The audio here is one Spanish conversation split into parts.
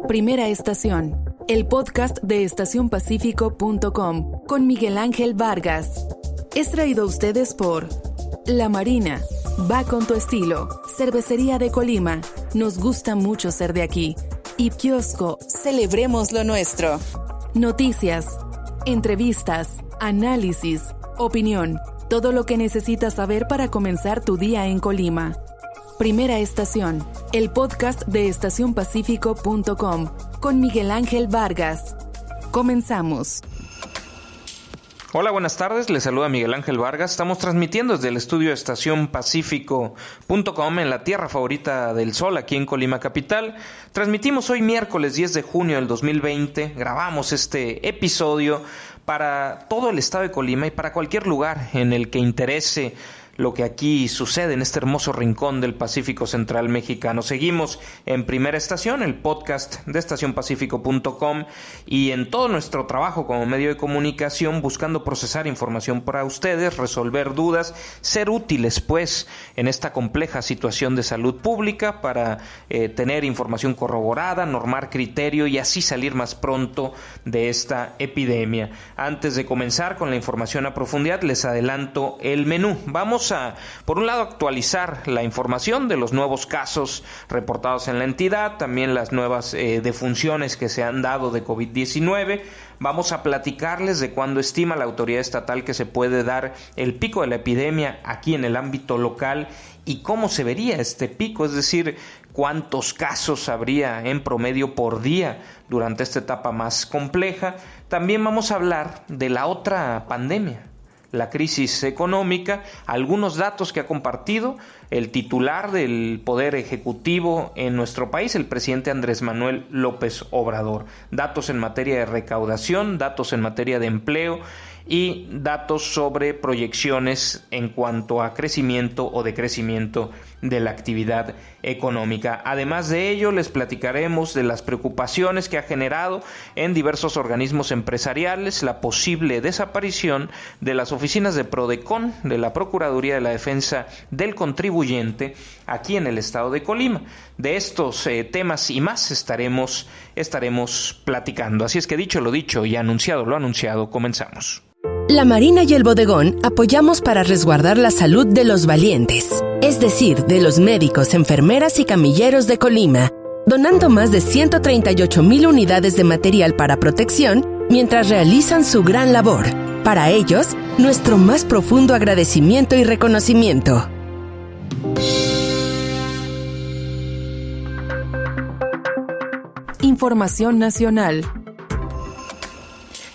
Primera estación, el podcast de estacionpacifico.com con Miguel Ángel Vargas. Es traído a ustedes por La Marina, va con tu estilo, Cervecería de Colima, nos gusta mucho ser de aquí, y Kiosco, celebremos lo nuestro. Noticias, entrevistas, análisis, opinión, todo lo que necesitas saber para comenzar tu día en Colima. Primera estación, el podcast de estacionpacifico.com con Miguel Ángel Vargas. Comenzamos. Hola, buenas tardes, les saluda Miguel Ángel Vargas. Estamos transmitiendo desde el estudio de estacionpacifico.com en la tierra favorita del sol, aquí en Colima Capital. Transmitimos hoy miércoles 10 de junio del 2020. Grabamos este episodio para todo el estado de Colima y para cualquier lugar en el que interese lo que aquí sucede en este hermoso rincón del Pacífico Central mexicano. Seguimos en Primera Estación, el podcast de estacionpacifico.com, y en todo nuestro trabajo como medio de comunicación buscando procesar información para ustedes, resolver dudas, ser útiles pues en esta compleja situación de salud pública para tener información corroborada, normar criterio y así salir más pronto de esta epidemia. Antes de comenzar con la información a profundidad, les adelanto el menú. Vamos a, por un lado, actualizar la información de los nuevos casos reportados en la entidad, también las nuevas defunciones que se han dado de COVID-19. Vamos a platicarles de cuándo estima la autoridad estatal que se puede dar el pico de la epidemia aquí en el ámbito local y cómo se vería este pico, es decir, cuántos casos habría en promedio por día durante esta etapa más compleja. También vamos a hablar de la otra pandemia, la crisis económica, algunos datos que ha compartido el titular del Poder Ejecutivo en nuestro país, el presidente Andrés Manuel López Obrador. Datos en materia de recaudación, datos en materia de empleo y datos sobre proyecciones en cuanto a crecimiento o decrecimiento de la actividad económica. Además de ello, les platicaremos de las preocupaciones que ha generado en diversos organismos empresariales la posible desaparición de las oficinas de Prodecon, de la Procuraduría de la Defensa del Contribuyente, aquí en el estado de Colima. De estos temas y más estaremos platicando. Así es que dicho lo dicho y anunciado lo anunciado, comenzamos. La Marina y el Bodegón apoyamos para resguardar la salud de los valientes, es decir, de los médicos, enfermeras y camilleros de Colima, donando más de 138,000 unidades de material para protección mientras realizan su gran labor. Para ellos, nuestro más profundo agradecimiento y reconocimiento. Información nacional.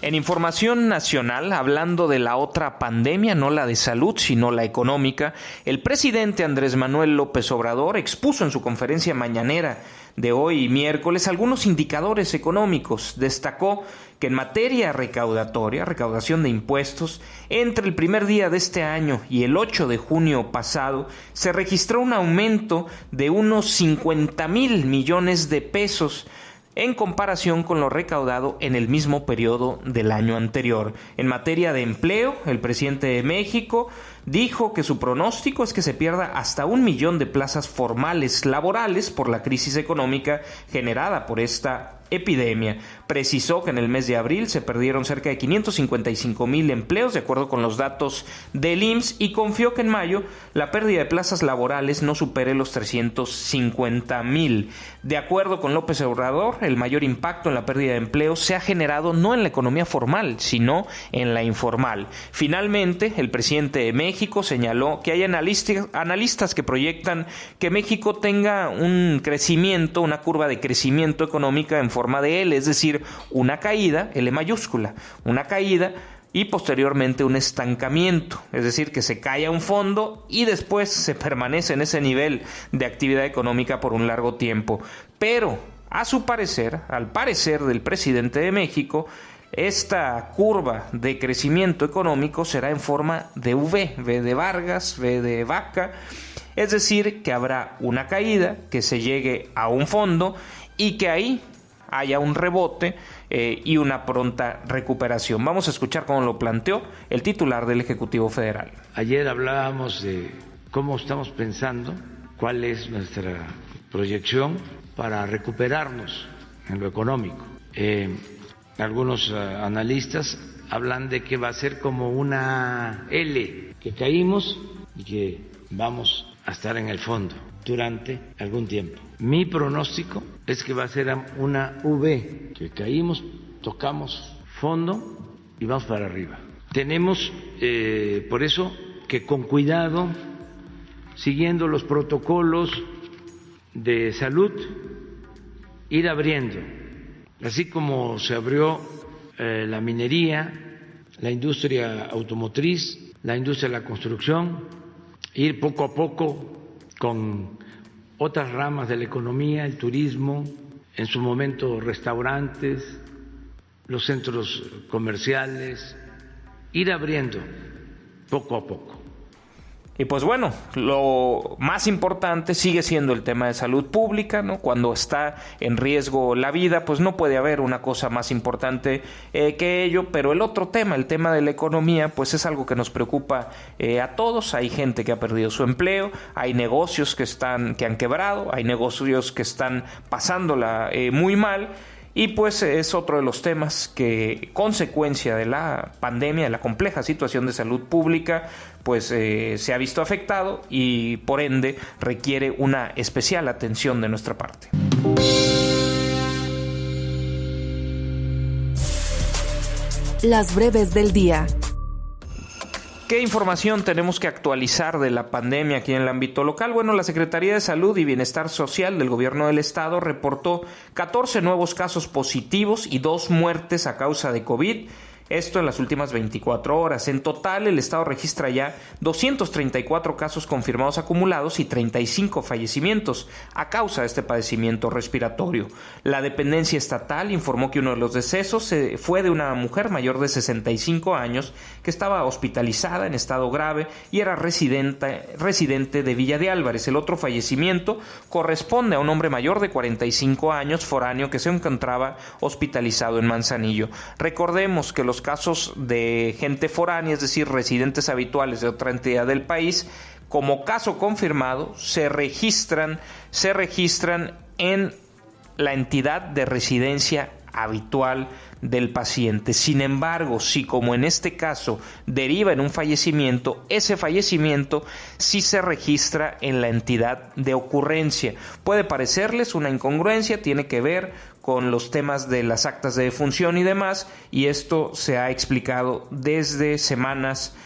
En información nacional, hablando de la otra pandemia, no la de salud, sino la económica, el presidente Andrés Manuel López Obrador expuso en su conferencia mañanera de hoy miércoles algunos indicadores económicos. Destacó que en materia recaudatoria, recaudación de impuestos, entre el primer día de este año y el 8 de junio pasado, se registró un aumento de unos 50,000 millones de pesos en comparación con lo recaudado en el mismo periodo del año anterior. En materia de empleo, el presidente de México dijo que su pronóstico es que se pierda hasta 1 millón de plazas formales laborales por la crisis económica generada por esta epidemia. Precisó que en el mes de abril se perdieron cerca de 555,000 empleos, de acuerdo con los datos del IMSS, y confió que en mayo la pérdida de plazas laborales no supere los 350,000. De acuerdo con López Obrador, el mayor impacto en la pérdida de empleo se ha generado no en la economía formal, sino en la informal. Finalmente, el presidente de México señaló que hay analistas que proyectan que México tenga un crecimiento, una curva de crecimiento económica en forma de L, es decir, una caída, L mayúscula, una caída y posteriormente un estancamiento, es decir, que se cae a un fondo y después se permanece en ese nivel de actividad económica por un largo tiempo. Pero, a su parecer, al parecer del presidente de México, esta curva de crecimiento económico será en forma de V, V de Vargas, V de vaca, es decir, que habrá una caída, que se llegue a un fondo y que ahí haya un rebote y una pronta recuperación. Vamos a escuchar cómo lo planteó el titular del Ejecutivo Federal. Ayer hablábamos de cómo estamos pensando, cuál es nuestra proyección para recuperarnos en lo económico. Algunos analistas hablan de que va a ser como una L, que caímos y que vamos a estar en el fondo durante algún tiempo. Mi pronóstico es que va a ser una V, que caímos, tocamos fondo y vamos para arriba. Tenemos, por eso, que con cuidado, siguiendo los protocolos de salud, ir abriendo, así como se abrió la minería, la industria automotriz, la industria de la construcción, ir poco a poco con otras ramas de la economía, el turismo, en su momento restaurantes, los centros comerciales, ir abriendo poco a poco. Y pues bueno, lo más importante sigue siendo el tema de salud pública, ¿no? Cuando está en riesgo la vida, pues no puede haber una cosa más importante que ello, pero el otro tema, el tema de la economía, pues es algo que nos preocupa a todos. Hay gente que ha perdido su empleo, hay negocios que han quebrado, hay negocios que están pasándola muy mal. Y pues es otro de los temas que, consecuencia de la pandemia, de la compleja situación de salud pública, pues se ha visto afectado y por ende requiere una especial atención de nuestra parte. Las breves del día. ¿Qué información tenemos que actualizar de la pandemia aquí en el ámbito local? Bueno, la Secretaría de Salud y Bienestar Social del Gobierno del Estado reportó 14 nuevos casos positivos y 2 muertes a causa de COVID. Esto en las últimas 24 horas. En total, el Estado registra ya 234 casos confirmados acumulados y 35 fallecimientos a causa de este padecimiento respiratorio. La dependencia estatal informó que uno de los decesos fue de una mujer mayor de 65 años que estaba hospitalizada en estado grave y era residente de Villa de Álvarez. El otro fallecimiento corresponde a un hombre mayor de 45 años, foráneo, que se encontraba hospitalizado en Manzanillo. Recordemos que los casos de gente foránea, es decir, residentes habituales de otra entidad del país, como caso confirmado, se registran en la entidad de residencia habitual del paciente. Sin embargo, si como en este caso deriva en un fallecimiento, ese fallecimiento sí se registra en la entidad de ocurrencia. Puede parecerles una incongruencia, tiene que ver con los temas de las actas de defunción y demás, y esto se ha explicado desde semanas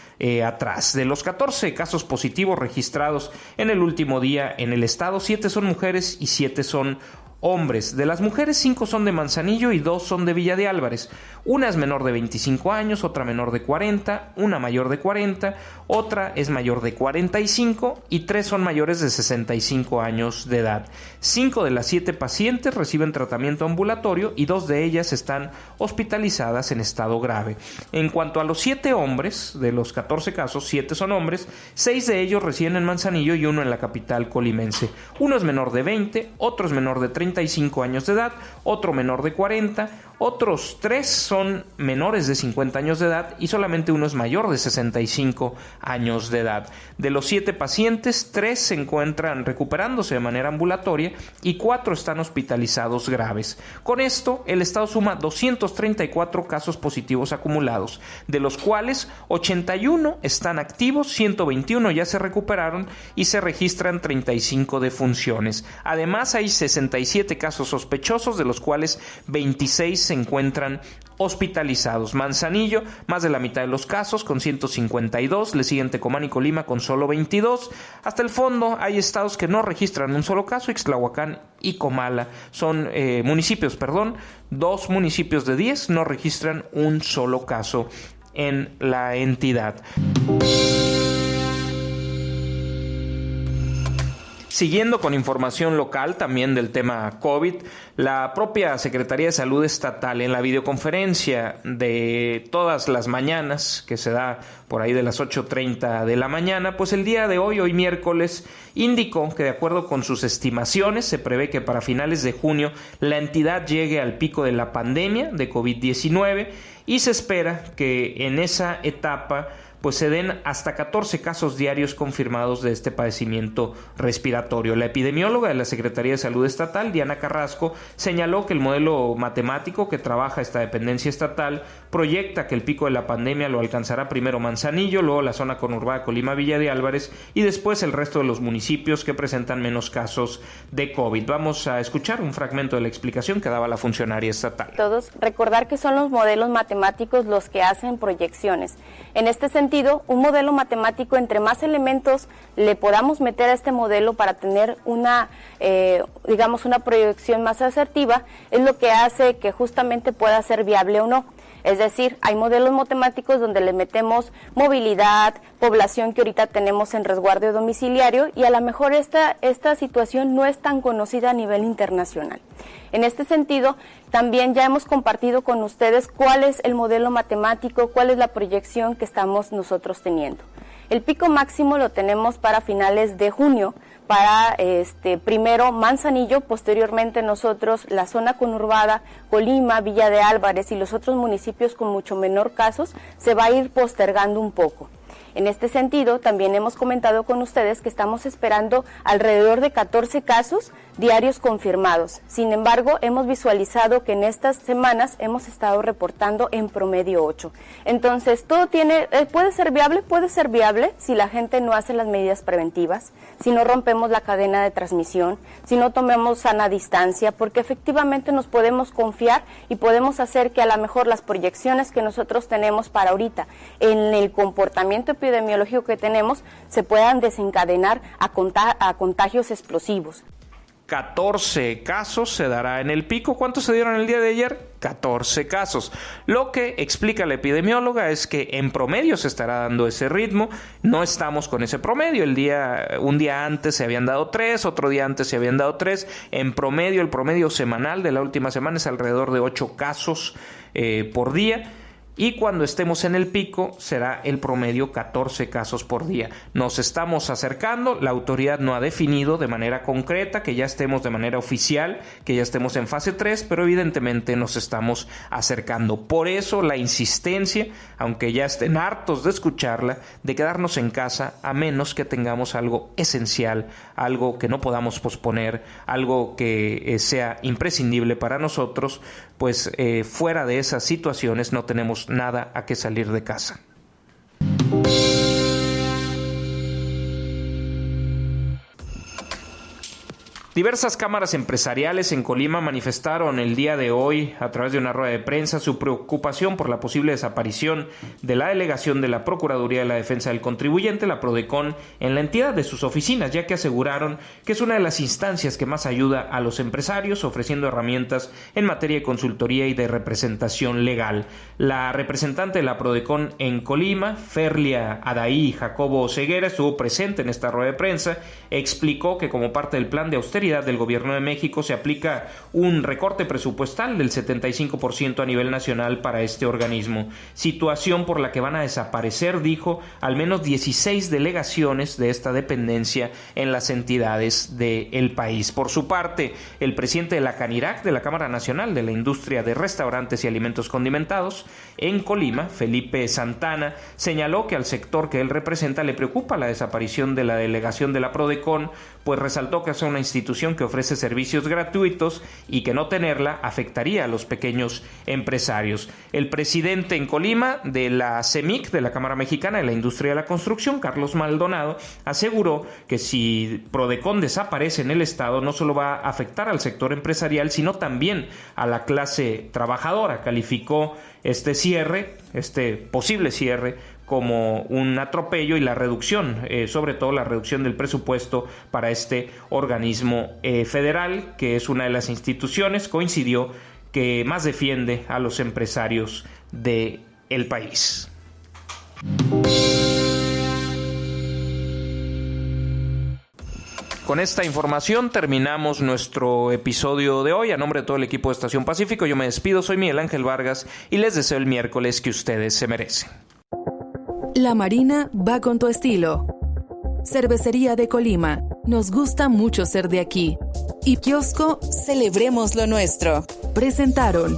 atrás. De los 14 casos positivos registrados en el último día en el estado, 7 son mujeres y 7 son hombres. De las mujeres, 5 son de Manzanillo y 2 son de Villa de Álvarez. Una es menor de 25 años, otra menor de 40, una mayor de 40, otra es mayor de 45 y 3 son mayores de 65 años de edad. 5 de las 7 pacientes reciben tratamiento ambulatorio y 2 de ellas están hospitalizadas en estado grave. En cuanto a los 7 hombres, de los 14 casos, 7 son hombres, 6 de ellos residen en Manzanillo y 1 en la capital colimense. Uno es menor de 20, otro es menor de 35 años de edad, otro menor de 40, otros 3 son menores de 50 años de edad y solamente uno es mayor de 65 años de edad. De los 7 pacientes, 3 se encuentran recuperándose de manera ambulatoria y 4 están hospitalizados graves. Con esto, el Estado suma 234 casos positivos acumulados, de los cuales 81 están activos, 121 ya se recuperaron y se registran 35 defunciones. Además, hay 67 casos sospechosos, de los cuales 26 se encuentran hospitalizados. Manzanillo, más de la mitad de los casos, con 152, le siguen Tecomán y Colima con solo 22. Hasta el fondo hay estados que no registran un solo caso, Ixtlahuacán y Comala. Son municipios, 2 municipios de 10 no registran un solo caso en la entidad. Siguiendo con información local también del tema COVID, la propia Secretaría de Salud Estatal en la videoconferencia de todas las mañanas, que se da por ahí de las 8:30 de la mañana, pues el día de hoy miércoles, indicó que de acuerdo con sus estimaciones se prevé que para finales de junio la entidad llegue al pico de la pandemia de COVID-19 y se espera que en esa etapa pues se den hasta 14 casos diarios confirmados de este padecimiento respiratorio. La epidemióloga de la Secretaría de Salud Estatal, Diana Carrasco, señaló que el modelo matemático que trabaja esta dependencia estatal proyecta que el pico de la pandemia lo alcanzará primero Manzanillo, luego la zona conurbada Colima, Villa de Álvarez y después el resto de los municipios que presentan menos casos de COVID. Vamos a escuchar un fragmento de la explicación que daba la funcionaria estatal. Todos recordar que son los modelos matemáticos los que hacen proyecciones. En este sentido, un modelo matemático, entre más elementos le podamos meter a este modelo para tener una proyección más asertiva, es lo que hace que justamente pueda ser viable o no. Es decir, hay modelos matemáticos donde le metemos movilidad, población que ahorita tenemos en resguardo domiciliario y a lo mejor esta situación no es tan conocida a nivel internacional. En este sentido, también ya hemos compartido con ustedes cuál es el modelo matemático, cuál es la proyección que estamos nosotros teniendo. El pico máximo lo tenemos para finales de junio, para primero Manzanillo, posteriormente nosotros la zona conurbada, Colima, Villa de Álvarez y los otros municipios con mucho menor casos, se va a ir postergando un poco. En este sentido, también hemos comentado con ustedes que estamos esperando alrededor de 14 casos diarios confirmados. Sin embargo, hemos visualizado que en estas semanas hemos estado reportando en promedio 8. Entonces, todo puede ser viable si la gente no hace las medidas preventivas, si no rompemos la cadena de transmisión, si no tomamos sana distancia, porque efectivamente nos podemos confiar y podemos hacer que a lo mejor las proyecciones que nosotros tenemos para ahorita en el comportamiento epidemiológico que tenemos se puedan desencadenar a contagios explosivos. 14 casos se dará en el pico. ¿Cuántos se dieron el día de ayer? 14 casos. Lo que explica la epidemióloga es que en promedio se estará dando ese ritmo. No estamos con ese promedio. Un día antes se habían dado 3, otro día antes se habían dado 3. En promedio, el promedio semanal de la última semana es alrededor de 8 casos por día. Y cuando estemos en el pico será el promedio 14 casos por día. Nos estamos acercando, la autoridad no ha definido de manera concreta que ya estemos de manera oficial, que ya estemos en fase 3, pero evidentemente nos estamos acercando. Por eso la insistencia, aunque ya estén hartos de escucharla, de quedarnos en casa a menos que tengamos algo esencial, algo que no podamos posponer, algo que sea imprescindible para nosotros, pues fuera de esas situaciones no tenemos nada a que salir de casa. Diversas cámaras empresariales en Colima manifestaron el día de hoy, a través de una rueda de prensa, su preocupación por la posible desaparición de la delegación de la Procuraduría de la Defensa del Contribuyente, la Prodecon, en la entidad de sus oficinas, ya que aseguraron que es una de las instancias que más ayuda a los empresarios, ofreciendo herramientas en materia de consultoría y de representación legal. La representante de la Prodecon en Colima, Ferlia Adaí Jacobo Ceguera, estuvo presente en esta rueda de prensa, explicó que como parte del plan de austeridad del Gobierno de México se aplica un recorte presupuestal del 75% a nivel nacional para este organismo, situación por la que van a desaparecer, dijo, al menos 16 delegaciones de esta dependencia en las entidades del país. Por su parte, el presidente de la CANIRAC, de la Cámara Nacional de la Industria de Restaurantes y Alimentos Condimentados, en Colima, Felipe Santana, señaló que al sector que él representa le preocupa la desaparición de la delegación de la Prodecon, pues resaltó que es una institución que ofrece servicios gratuitos y que no tenerla afectaría a los pequeños empresarios. El presidente en Colima de la CEMIC, de la Cámara Mexicana de la Industria de la Construcción, Carlos Maldonado, aseguró que si Prodecon desaparece en el estado no solo va a afectar al sector empresarial, sino también a la clase trabajadora. Calificó este posible cierre, como un atropello y la reducción, sobre todo la reducción del presupuesto para este organismo federal, que es una de las instituciones, coincidió, que más defiende a los empresarios del país. Con esta información terminamos nuestro episodio de hoy. A nombre de todo el equipo de Estación Pacífico, yo me despido. Soy Miguel Ángel Vargas y les deseo el miércoles que ustedes se merecen. La Marina va con tu estilo. Cervecería de Colima. Nos gusta mucho ser de aquí. Y Kiosco, celebremos lo nuestro. Presentaron